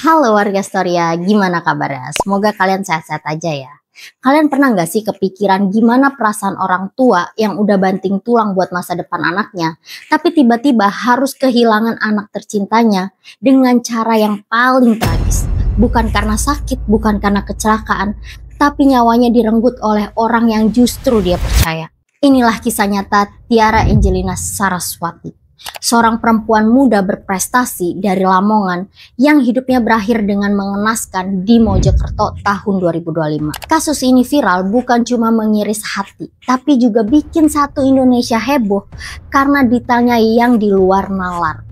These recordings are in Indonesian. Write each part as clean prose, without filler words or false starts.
Halo warga Storia, gimana kabarnya? Semoga kalian sehat-sehat aja ya. Kalian pernah nggak sih kepikiran gimana perasaan orang tua yang udah banting tulang buat masa depan anaknya, tapi tiba-tiba harus kehilangan anak tercintanya dengan cara yang paling tragis. Bukan karena sakit, bukan karena kecelakaan, tapi nyawanya direnggut oleh orang yang justru dia percaya. Inilah kisah nyata Tiara Angelina Saraswati. Seorang perempuan muda berprestasi dari Lamongan yang hidupnya berakhir dengan mengenaskan di Mojokerto tahun 2025. Kasus ini viral bukan cuma mengiris hati, tapi juga bikin satu Indonesia heboh karena detailnya yang di luar nalar.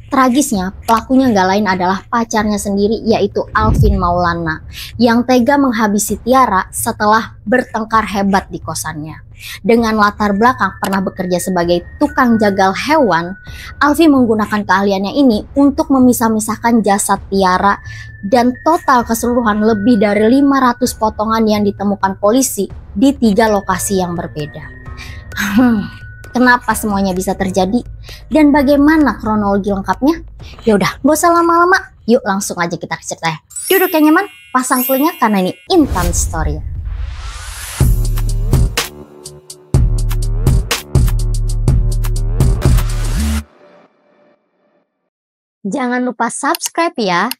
Tragisnya, pelakunya gak lain adalah pacarnya sendiri, yaitu Alvin Maulana, yang tega menghabisi Tiara setelah bertengkar hebat di kosannya. Dengan latar belakang pernah bekerja sebagai tukang jagal hewan, Alvin menggunakan keahliannya ini untuk memisah-misahkan jasad Tiara dan total keseluruhan lebih dari 500 potongan yang ditemukan polisi di 3 lokasi yang berbeda. Kenapa semuanya bisa terjadi? Dan bagaimana kronologi lengkapnya? Ya udah, gak usah lama-lama. Yuk langsung aja kita cerita. Duduk yang nyaman, pasang telinga karena ini Intan Story. Jangan lupa subscribe ya.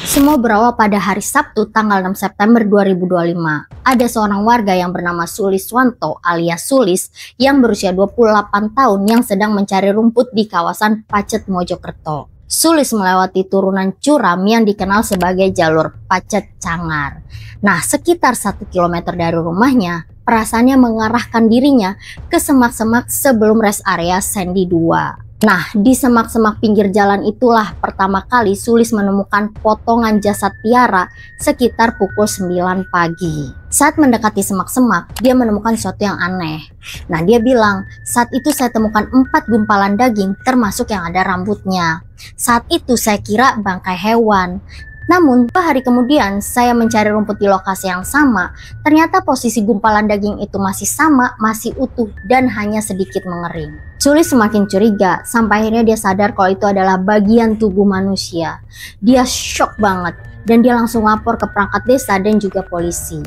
Semua berawal pada hari Sabtu tanggal 6 September 2025. Ada seorang warga yang bernama Suliswanto alias Sulis yang berusia 28 tahun yang sedang mencari rumput di kawasan Pacet Mojokerto. Sulis melewati turunan curam yang dikenal sebagai jalur Pacet Cangar. Nah, sekitar 1 km dari rumahnya, perasaannya mengarahkan dirinya ke semak-semak sebelum rest area Sendi 2. Nah, di semak-semak pinggir jalan itulah pertama kali Sulis menemukan potongan jasad Tiara sekitar pukul 9 pagi. Saat mendekati semak-semak, dia menemukan sesuatu yang aneh. Nah, dia bilang, saat itu saya temukan 4 gumpalan daging termasuk yang ada rambutnya. Saat itu saya kira bangkai hewan. Namun, beberapa hari kemudian saya mencari rumput di lokasi yang sama. Ternyata posisi gumpalan daging itu masih sama, masih utuh, dan hanya sedikit mengering. Sulis semakin curiga, sampai akhirnya dia sadar kalau itu adalah bagian tubuh manusia. Dia shock banget, dan dia langsung lapor ke perangkat desa dan juga polisi.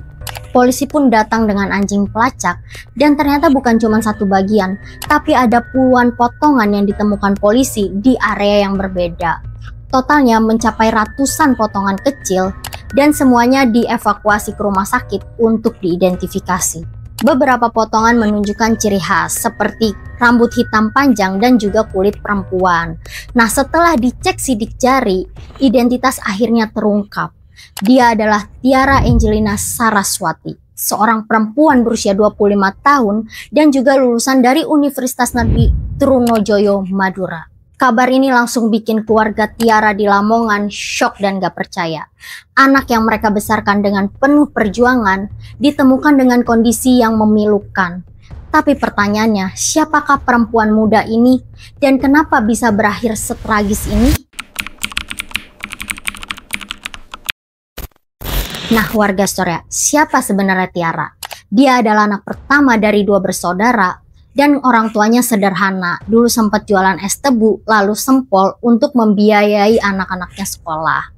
Polisi pun datang dengan anjing pelacak, dan ternyata bukan cuma satu bagian, tapi ada puluhan potongan yang ditemukan polisi di area yang berbeda. Totalnya mencapai ratusan potongan kecil dan semuanya dievakuasi ke rumah sakit untuk diidentifikasi. Beberapa potongan menunjukkan ciri khas seperti rambut hitam panjang dan juga kulit perempuan. Nah, setelah dicek sidik jari, identitas akhirnya terungkap. Dia adalah Tiara Angelina Saraswati, seorang perempuan berusia 25 tahun dan juga lulusan dari Universitas Negeri Trunojoyo, Madura. Kabar ini langsung bikin keluarga Tiara di Lamongan shock dan gak percaya. Anak yang mereka besarkan dengan penuh perjuangan ditemukan dengan kondisi yang memilukan. Tapi pertanyaannya, siapakah perempuan muda ini dan kenapa bisa berakhir setragis ini? Nah, warga Storia, siapa sebenarnya Tiara? Dia adalah anak pertama dari 2 bersaudara. Dan orang tuanya sederhana, dulu sempat jualan es tebu, lalu sempol untuk membiayai anak-anaknya sekolah.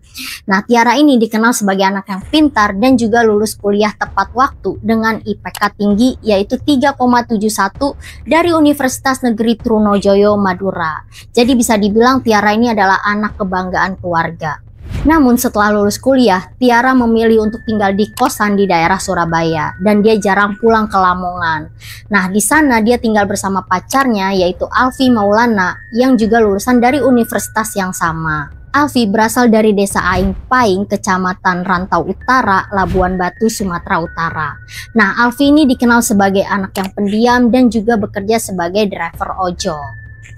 Nah, Tiara ini dikenal sebagai anak yang pintar dan juga lulus kuliah tepat waktu dengan IPK tinggi yaitu 3,71 dari Universitas Negeri Trunojoyo, Madura. Jadi bisa dibilang Tiara ini adalah anak kebanggaan keluarga. Namun setelah lulus kuliah, Tiara memilih untuk tinggal di kosan di daerah Surabaya dan dia jarang pulang ke Lamongan. Nah, di sana dia tinggal bersama pacarnya yaitu Alvin Maulana yang juga lulusan dari universitas yang sama. Alvi berasal dari desa Aing Paing, kecamatan Rantau Utara, Labuan Batu, Sumatera Utara. Nah, Alvi ini dikenal sebagai anak yang pendiam dan juga bekerja sebagai driver ojol.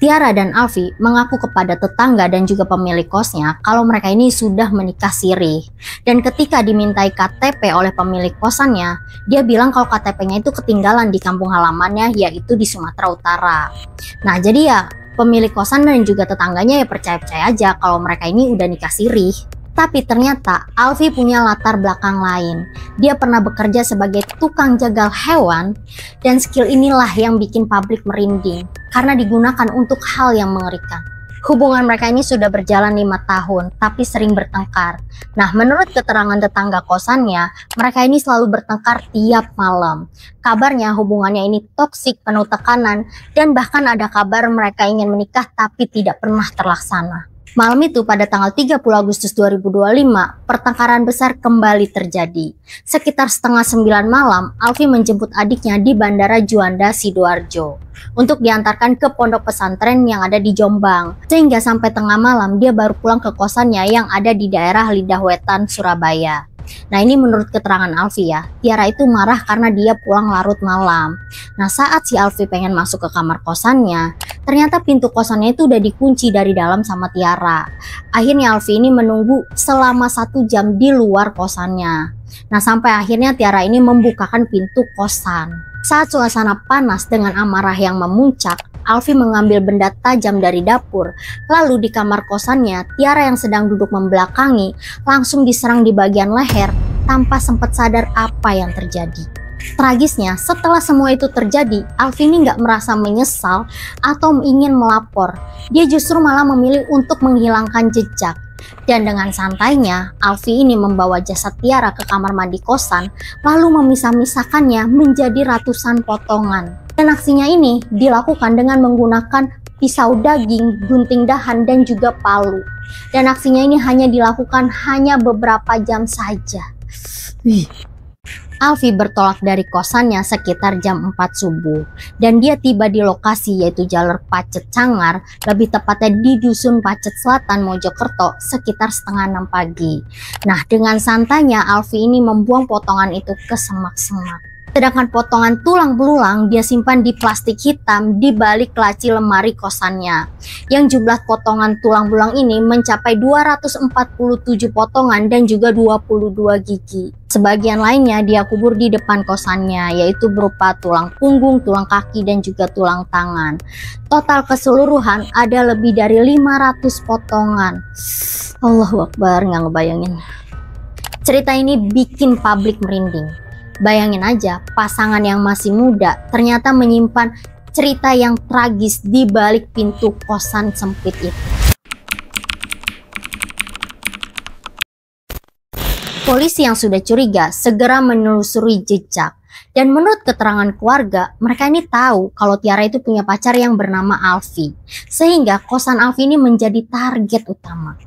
Tiara dan Alvi mengaku kepada tetangga dan juga pemilik kosnya kalau mereka ini sudah menikah siri. Dan ketika dimintai KTP oleh pemilik kosannya, dia bilang kalau KTP-nya itu ketinggalan di kampung halamannya yaitu di Sumatera Utara. Nah, jadi ya pemilik kosan dan juga tetangganya ya percaya-percaya aja kalau mereka ini udah nikah siri. Tapi ternyata Alfi punya latar belakang lain. Dia pernah bekerja sebagai tukang jagal hewan, dan skill inilah yang bikin publik merinding karena digunakan untuk hal yang mengerikan. Hubungan mereka ini sudah berjalan 5 tahun, tapi sering bertengkar. Nah, menurut keterangan tetangga kosannya, mereka ini selalu bertengkar tiap malam. Kabarnya hubungannya ini toksik, penuh tekanan, dan bahkan ada kabar mereka ingin menikah tapi tidak pernah terlaksana. Malam itu pada tanggal 30 Agustus 2025, pertengkaran besar kembali terjadi. Sekitar setengah 9 malam, Alfi menjemput adiknya di Bandara Juanda, Sidoarjo untuk diantarkan ke pondok pesantren yang ada di Jombang. Sehingga sampai tengah malam dia baru pulang ke kosannya yang ada di daerah Lidah Wetan, Surabaya. Nah, ini menurut keterangan Alfi ya, Tiara itu marah karena dia pulang larut malam. Nah, saat si Alfi pengen masuk ke kamar kosannya, ternyata pintu kosannya itu udah dikunci dari dalam sama Tiara. Akhirnya Alfi ini menunggu selama 1 jam di luar kosannya. Nah, sampai akhirnya Tiara ini membukakan pintu kosan. Saat suasana panas dengan amarah yang memuncak, Alfi mengambil benda tajam dari dapur. Lalu di kamar kosannya, Tiara yang sedang duduk membelakangi langsung diserang di bagian leher tanpa sempat sadar apa yang terjadi. Tragisnya, setelah semua itu terjadi, Alfi ini nggak merasa menyesal atau ingin melapor. Dia justru malah memilih untuk menghilangkan jejak. Dan dengan santainya, Alfi ini membawa jasad Tiara ke kamar mandi kosan, lalu memisah-misahkannya menjadi ratusan potongan. Dan aksinya ini dilakukan dengan menggunakan pisau daging, gunting dahan, dan juga palu. Dan aksinya ini hanya dilakukan hanya beberapa jam saja. Alfi bertolak dari kosannya sekitar jam 4 subuh dan dia tiba di lokasi yaitu jalur Pacet Cangar, lebih tepatnya di Dusun Pacet Selatan, Mojokerto sekitar setengah 6 pagi. Nah, dengan santainya Alfi ini membuang potongan itu ke semak-semak. Sedangkan potongan tulang belulang dia simpan di plastik hitam di balik laci lemari kosannya. Yang jumlah potongan tulang belulang ini mencapai 247 potongan dan juga 22 gigi. Sebagian lainnya dia kubur di depan kosannya, yaitu berupa tulang punggung, tulang kaki, dan juga tulang tangan. Total keseluruhan ada lebih dari 500 potongan. Allahu Akbar, nggak ngebayangin. Cerita ini bikin publik merinding. Bayangin aja, pasangan yang masih muda ternyata menyimpan cerita yang tragis di balik pintu kosan sempit itu. Polisi yang sudah curiga segera menelusuri jejak. Dan menurut keterangan keluarga, mereka ini tahu kalau Tiara itu punya pacar yang bernama Alfi. Sehingga kosan Alfi ini menjadi target utama.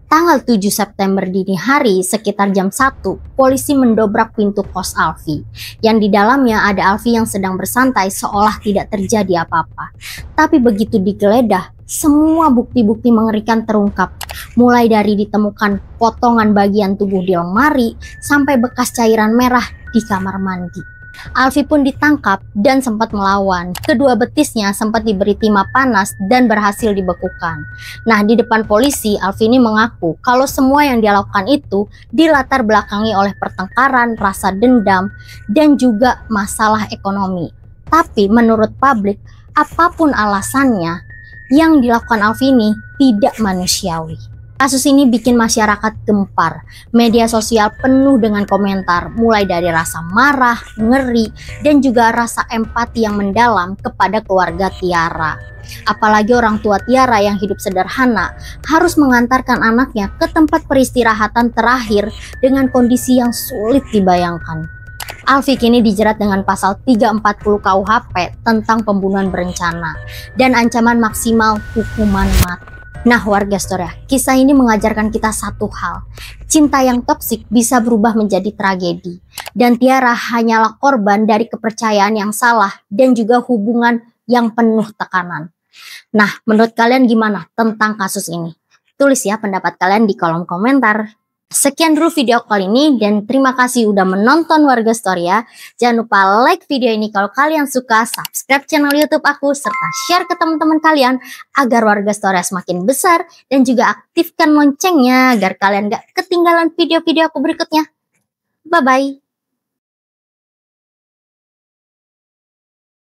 Tanggal 7 September dini hari sekitar jam 1, polisi mendobrak pintu kos Alfi. Yang di dalamnya ada Alfi yang sedang bersantai seolah tidak terjadi apa-apa. Tapi begitu digeledah, semua bukti-bukti mengerikan terungkap. Mulai dari ditemukan potongan bagian tubuh di lemari sampai bekas cairan merah di kamar mandi. Alfi pun ditangkap dan sempat melawan. Kedua betisnya sempat diberi timah panas dan berhasil dibekukan. Nah, di depan polisi, Alfi ini mengaku kalau semua yang dia lakukan itu dilatar belakangi oleh pertengkaran, rasa dendam, dan juga masalah ekonomi. Tapi menurut publik, apapun alasannya, yang dilakukan Alfi ini tidak manusiawi. Kasus ini bikin masyarakat gempar. Media sosial penuh dengan komentar, mulai dari rasa marah, ngeri, dan juga rasa empati yang mendalam kepada keluarga Tiara. Apalagi orang tua Tiara yang hidup sederhana harus mengantarkan anaknya ke tempat peristirahatan terakhir dengan kondisi yang sulit dibayangkan. Alfi kini dijerat dengan pasal 340 KUHP tentang pembunuhan berencana dan ancaman maksimal hukuman mati. Nah, warga Storia, kisah ini mengajarkan kita satu hal. Cinta yang toksik bisa berubah menjadi tragedi. Dan Tiara hanyalah korban dari kepercayaan yang salah dan juga hubungan yang penuh tekanan. Nah, menurut kalian gimana tentang kasus ini? Tulis ya pendapat kalian di kolom komentar. Sekian dulu video kali ini dan terima kasih udah menonton warga Storia. Jangan lupa like video ini kalau kalian suka, subscribe channel YouTube aku, serta share ke teman-teman kalian agar warga Storia semakin besar, dan juga aktifkan loncengnya agar kalian gak ketinggalan video-video aku berikutnya. Bye-bye.